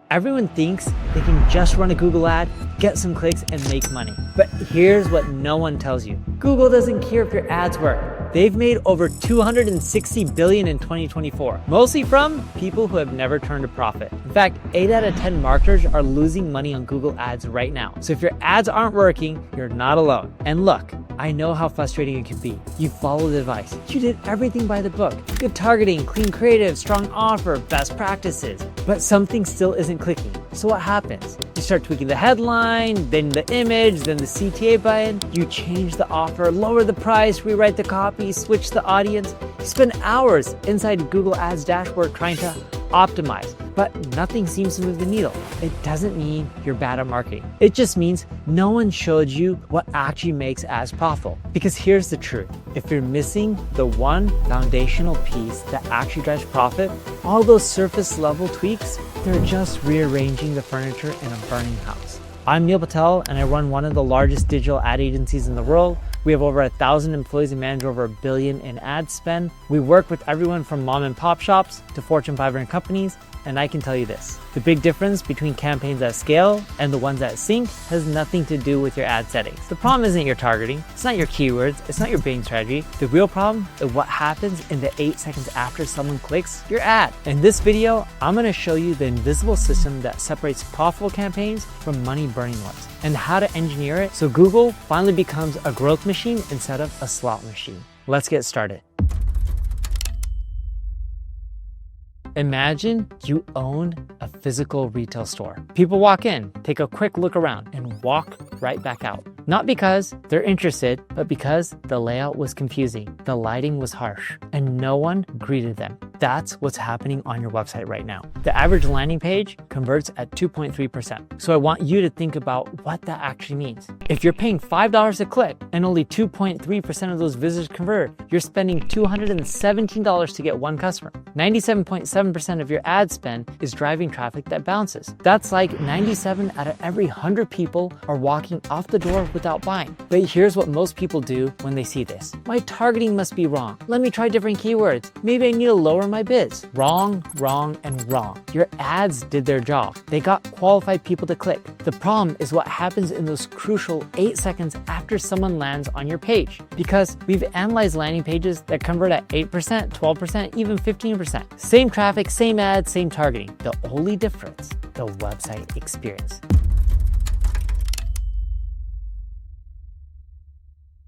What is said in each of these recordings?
Everyone thinks they can just run a Google ad, get some clicks, and make money. But here's what no one tells you. Google doesn't care if your ads work. They've made over $260 billion in 2024, mostly from people who have never turned a profit. In fact, 8 out of 10 marketers are losing money on Google ads right now. So if your ads aren't working, you're not alone. And look, I know how frustrating it can be. You followed the advice. You did everything by the book. Good targeting, clean creative, strong offer, best practices. But something still isn't clicking. So what happens? You start tweaking the headline, then the image, then the CTA button. You change the offer, lower the price, rewrite the copy, switch the audience. You spend hours inside Google Ads dashboard trying to optimize, but nothing seems to move the needle. It doesn't mean you're bad at marketing. It just means no one showed you what actually makes ads profitable. Because here's the truth. If you're missing the one foundational piece that actually drives profit, all those surface level tweaks, they're just rearranging the furniture in a burning house. I'm Neil Patel, and I run one of the largest digital ad agencies in the world. We have over 1,000 employees and manage over $1 billion in ad spend. We work with everyone from mom and pop shops to Fortune 500 companies. And I can tell you this, the big difference between campaigns at scale and the ones that sync has nothing to do with your ad settings. The problem isn't your targeting, it's not your keywords, it's not your bidding strategy. The real problem is what happens in the 8 seconds after someone clicks your ad. In this video, I'm gonna show you the invisible system that separates profitable campaigns from money-burning ones, and how to engineer it so Google finally becomes a growth machine instead of a slot machine. Let's get started. Imagine you own a physical retail store. People walk in, take a quick look around, and walk right back out. Not because they're interested, but because the layout was confusing, the lighting was harsh, and no one greeted them. That's what's happening on your website right now. The average landing page converts at 2.3%. So I want you to think about what that actually means. If you're paying $5 a click and only 2.3% of those visitors convert, you're spending $217 to get one customer. 97.7% of your ad spend is driving traffic that bounces. That's like 97 out of every 100 people are walking off the door without buying. But here's what most people do when they see this. My targeting must be wrong. Let me try different keywords. Maybe I need to lower my bids. Wrong, wrong, and wrong. Your ads did their job. They got qualified people to click. The problem is what happens in those crucial 8 seconds after someone lands on your page. Because we've analyzed landing pages that convert at 8%, 12%, even 15%. Same traffic, same ads, same targeting. The only difference, the website experience.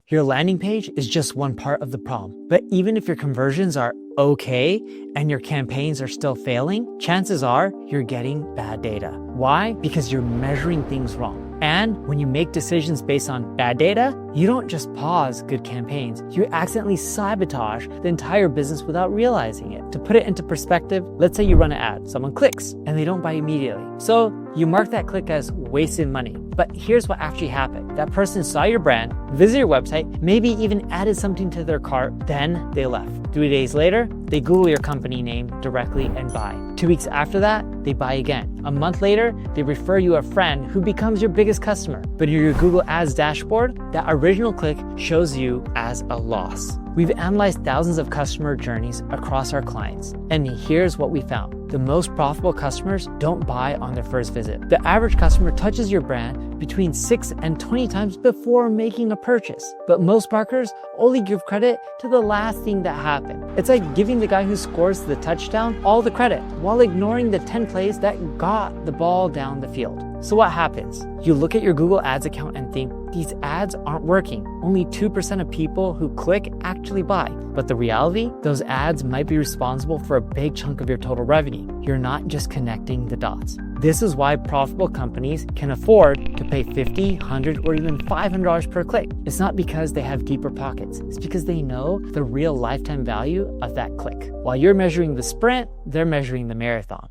Your landing page is just one part of the problem. But even if your conversions are okay and your campaigns are still failing, chances are you're getting bad data. Why? Because you're measuring things wrong. And when you make decisions based on bad data, you don't just pause good campaigns, you accidentally sabotage the entire business without realizing it. To put it into perspective, let's say you run an ad, someone clicks and they don't buy immediately. So you mark that click as wasted money. But here's what actually happened. That person saw your brand, visited your website, maybe even added something to their cart, then they left. 3 days later, they Google your company name directly and buy. 2 weeks after that, they buy again. A month later, they refer you a friend who becomes your biggest customer. But in your Google Ads dashboard, that original click shows you as a loss. We've analyzed thousands of customer journeys across our clients, and here's what we found. The most profitable customers don't buy on their first visit. The average customer touches your brand between 6 and 20 times before making a purchase. But most marketers only give credit to the last thing that happened. It's like giving the guy who scores the touchdown all the credit, while ignoring the 10 plays that got the ball down the field. So what happens? You look at your Google Ads account and think, these ads aren't working. Only 2% of people who click actually buy. But the reality, those ads might be responsible for a big chunk of your total revenue. You're not just connecting the dots. This is why profitable companies can afford to pay $50, $100, or even $500 per click. It's not because they have deeper pockets. It's because they know the real lifetime value of that click. While you're measuring the sprint, they're measuring the marathon.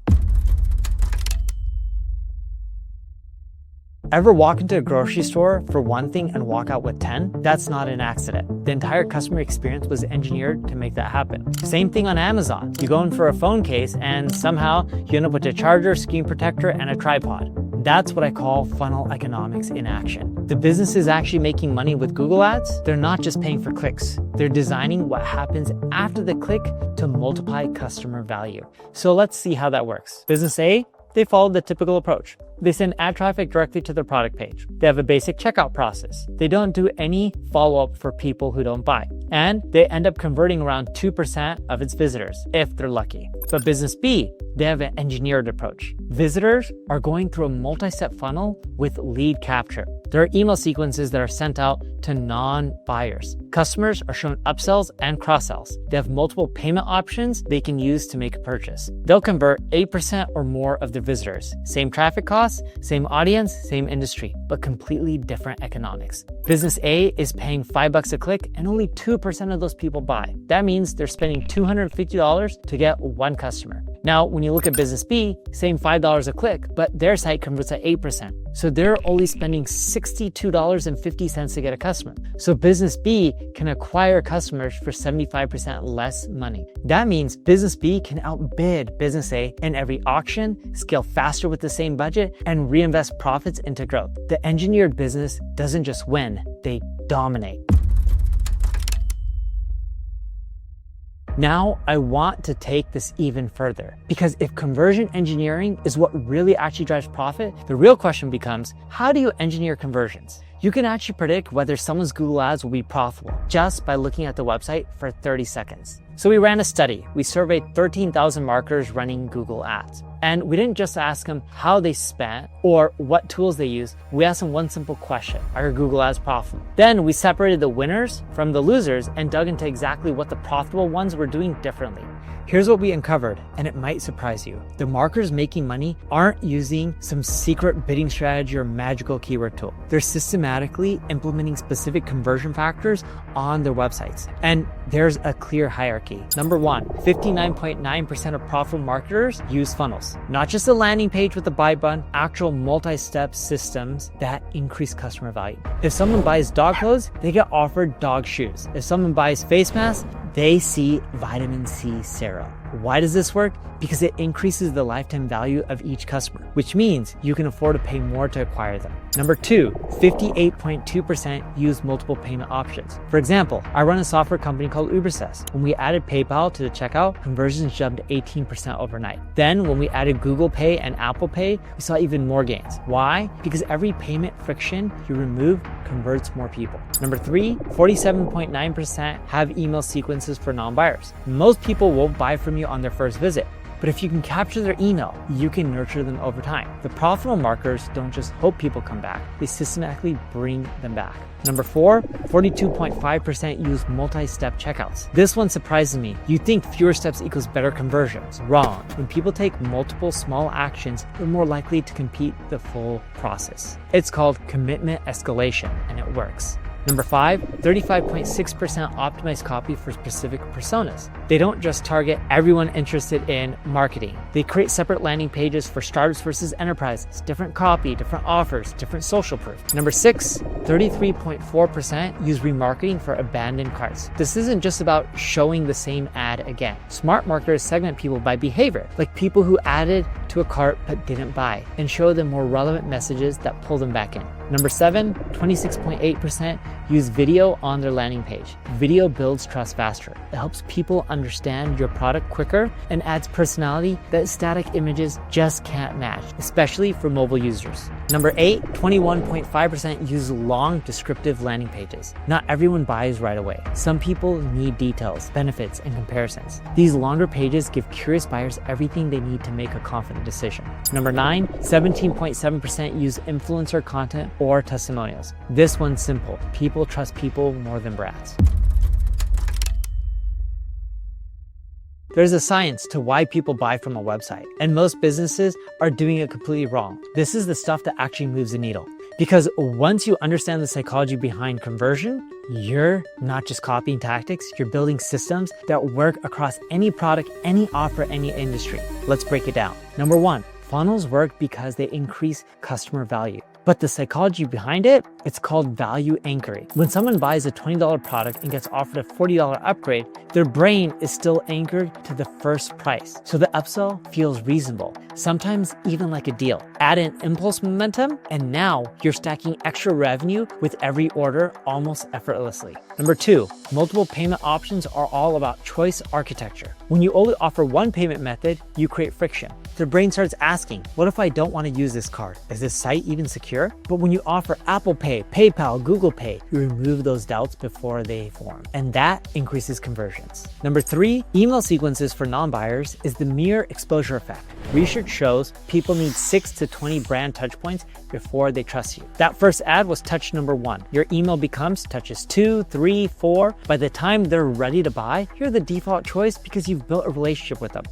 Ever walk into a grocery store for one thing and walk out with 10? That's not an accident. The entire customer experience was engineered to make that happen. Same thing on Amazon. You go in for a phone case and somehow you end up with a charger, screen protector, and a tripod. That's what I call funnel economics in action. The business is actually making money with Google Ads. They're not just paying for clicks. They're designing what happens after the click to multiply customer value. So let's see how that works. Business A, they follow the typical approach. They send ad traffic directly to their product page. They have a basic checkout process. They don't do any follow-up for people who don't buy. And they end up converting around 2% of its visitors, if they're lucky. But business B, they have an engineered approach. Visitors are going through a multi-step funnel with lead capture. There are email sequences that are sent out to non-buyers. Customers are shown upsells and cross-sells. They have multiple payment options they can use to make a purchase. They'll convert 8% or more of their visitors. Same traffic costs, same audience, same industry, but completely different economics. Business A is paying $5 a click and only 2% of those people buy. That means they're spending $250 to get one customer. Now, when you look at business B, same $5 a click, but their site converts at 8%. So they're only spending $62.50 to get a customer. So business B can acquire customers for 75% less money. That means business B can outbid business A in every auction, scale faster with the same budget, and reinvest profits into growth. The engineered business doesn't just win, they dominate. Now, I want to take this even further, because if conversion engineering is what really actually drives profit, the real question becomes, how do you engineer conversions? You can actually predict whether someone's Google ads will be profitable just by looking at the website for 30 seconds. So we ran a study. We surveyed 13,000 marketers running Google ads. And we didn't just ask them how they spent or what tools they use. We asked them one simple question: are your Google ads profitable? Then we separated the winners from the losers and dug into exactly what the profitable ones were doing differently. Here's what we uncovered, and it might surprise you. The marketers making money aren't using some secret bidding strategy or magical keyword tool. They're systematically implementing specific conversion factors on their websites. And there's a clear hierarchy. Number one, 59.9% of profitable marketers use funnels. Not just a landing page with a buy button, actual multi-step systems that increase customer value. If someone buys dog clothes, they get offered dog shoes. If someone buys face masks, they see vitamin C serum. Why does this work? Because it increases the lifetime value of each customer, which means you can afford to pay more to acquire them. Number two, 58.2% use multiple payment options. For example, I run a software company called Bolsoes. When we added PayPal to the checkout, conversions jumped 18% overnight. Then when we added Google Pay and Apple Pay, we saw even more gains. Why? Because every payment friction you remove converts more people. Number three, 47.9% have email sequences for non-buyers. Most people won't buy from you on their first visit. But if you can capture their email, you can nurture them over time. The profitable marketers don't just hope people come back, they systematically bring them back. Number four, 42.5% use multi-step checkouts. This one surprises me. You think fewer steps equals better conversions. Wrong. When people take multiple small actions, they're more likely to complete the full process. It's called commitment escalation, and it works. Number five, 35.6% optimized copy for specific personas. They don't just target everyone interested in marketing. They create separate landing pages for startups versus enterprises, different copy, different offers, different social proof. Number six, 33.4% use remarketing for abandoned carts. This isn't just about showing the same ad again. Smart marketers segment people by behavior, like people who added to a cart but didn't buy, and show them more relevant messages that pull them back in. Number seven, 26.8% use video on their landing page. Video builds trust faster. It helps people understand your product quicker and adds personality that static images just can't match, especially for mobile users. Number eight, 21.5% use long descriptive landing pages. Not everyone buys right away. Some people need details, benefits, and comparisons. These longer pages give curious buyers everything they need to make a confident decision. Number nine, 17.7% use influencer content or testimonials. This one's simple. People trust people more than brands. There's a science to why people buy from a website, and most businesses are doing it completely wrong. This is the stuff that actually moves the needle. Because once you understand the psychology behind conversion, you're not just copying tactics, you're building systems that work across any product, any offer, any industry. Let's break it down. Number one, funnels work because they increase customer value. But the psychology behind it, it's called value anchoring. When someone buys a $20 product and gets offered a $40 upgrade, their brain is still anchored to the first price. So the upsell feels reasonable, sometimes even like a deal. Add in impulse momentum, and now you're stacking extra revenue with every order almost effortlessly. Number two, multiple payment options are all about choice architecture. When you only offer one payment method, you create friction. their brain starts asking, what if I don't want to use this card? Is this site even secure? But when you offer Apple Pay, PayPal, Google Pay, you remove those doubts before they form. And that increases conversions. Number 3, email sequences for non-buyers is the mere exposure effect. Research shows people need 6 to 20 brand touchpoints before they trust you. That first ad was touch number 1. Your email becomes touches 2, 3, 4. By the time they're ready to buy, you're the default choice because you've built a relationship with them.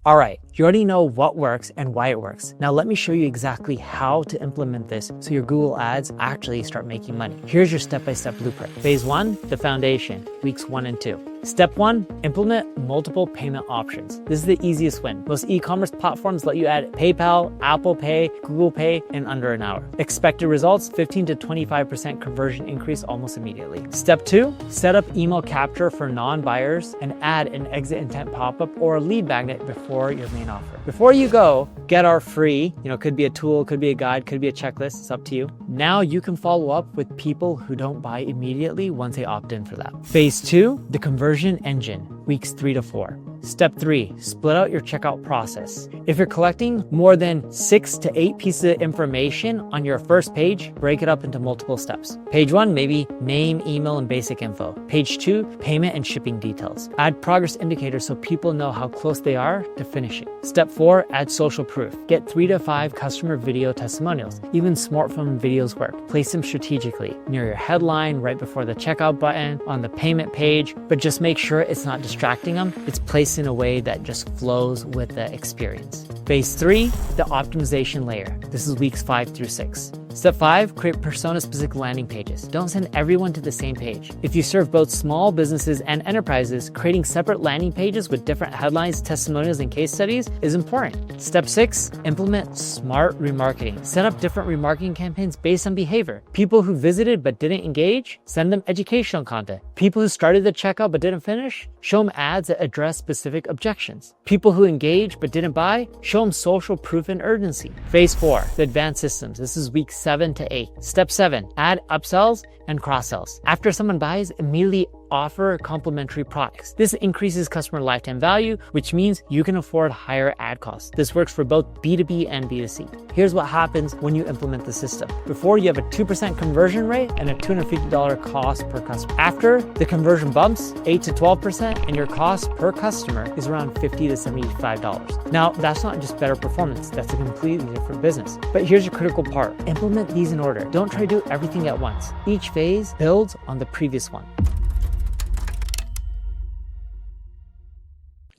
All right, you already know what works and why it works. Now let me show you exactly how to implement this so your Google Ads actually start making money. Here's your step-by-step blueprint. Phase 1, the foundation, weeks 1 and 2. Step 1, implement multiple payment options. This is the easiest win. Most e-commerce platforms let you add PayPal, Apple Pay, Google Pay in under an hour. Expected results, 15 to 25% conversion increase almost immediately. Step 2, set up email capture for non-buyers and add an exit intent pop-up or a lead magnet before your main offer. Before you go, get our free, could be a tool, could be a guide, could be a checklist, it's up to you. Now you can follow up with people who don't buy immediately once they opt in for that. Phase 2, the conversion engine, weeks 3 to 4. Step 3, split out your checkout process. If you're collecting more than 6 to 8 pieces of information on your first page, break it up into multiple steps. Page 1, maybe name, email, and basic info. Page 2, payment and shipping details. Add progress indicators so people know how close they are to finishing. Step 4, add social proof. Get 3 to 5 customer video testimonials. Even smartphone videos work. Place them strategically, near your headline, right before the checkout button, on the payment page, but just make sure it's not distracting them. It's placed in a way that just flows with the experience. Phase 3, the optimization layer. This is weeks 5 through 6. Step 5, create persona-specific landing pages. Don't send everyone to the same page. If you serve both small businesses and enterprises, creating separate landing pages with different headlines, testimonials, and case studies is important. Step 6, implement smart remarketing. Set up different remarketing campaigns based on behavior. People who visited but didn't engage, send them educational content. People who started the checkout but didn't finish, show them ads that address specific objections. People who engaged but didn't buy, show them social proof and urgency. Phase 4, the advanced systems. This is week 7 to 8. Step 7, add upsells and cross-sells. After someone buys, immediately offer complimentary products. This increases customer lifetime value, which means you can afford higher ad costs. This works for both B2B and B2C. Here's what happens when you implement the system. Before, you have a 2% conversion rate and a $250 cost per customer. After, the conversion bumps 8 to 12% and your cost per customer is around $50 to $75. Now, that's not just better performance, that's a completely different business. But here's your critical part. Implement these in order. Don't try to do everything at once. Each phase builds on the previous one.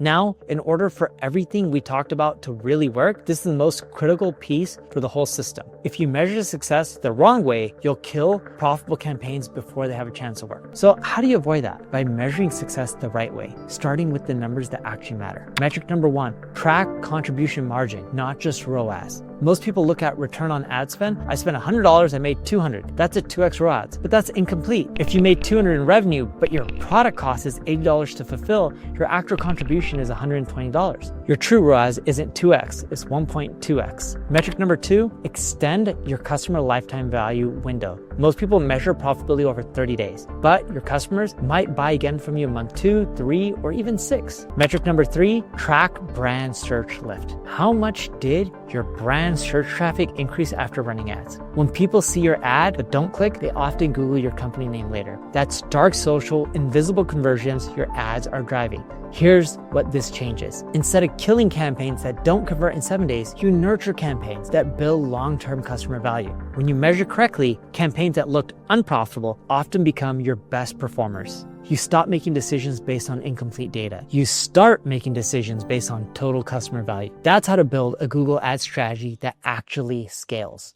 Now, in order for everything we talked about to really work, this is the most critical piece for the whole system. If you measure success the wrong way, you'll kill profitable campaigns before they have a chance to work. So how do you avoid that? By measuring success the right way, starting with the numbers that actually matter. Metric number 1, track contribution margin, not just ROAS. Most people look at return on ad spend. I spent $100, I made $200. That's a 2x ROAS, but that's incomplete. If you made $200 in revenue, but your product cost is $80 to fulfill, your actual contribution is $120. Your true ROAS isn't 2x, it's 1.2x. Metric number 2, extend your customer lifetime value window. Most people measure profitability over 30 days, but your customers might buy again from you in month 2, 3, or even 6. Metric number 3, track brand search lift. How much did your brand search traffic increase after running ads? When people see your ad but don't click, they often Google your company name later. That's dark social, invisible conversions your ads are driving. Here's what this changes. Instead of killing campaigns that don't convert in 7 days, you nurture campaigns that build long-term customer value. When you measure correctly, campaigns that looked unprofitable often become your best performers. You stop making decisions based on incomplete data. You start making decisions based on total customer value. That's how to build a Google Ads strategy that actually scales.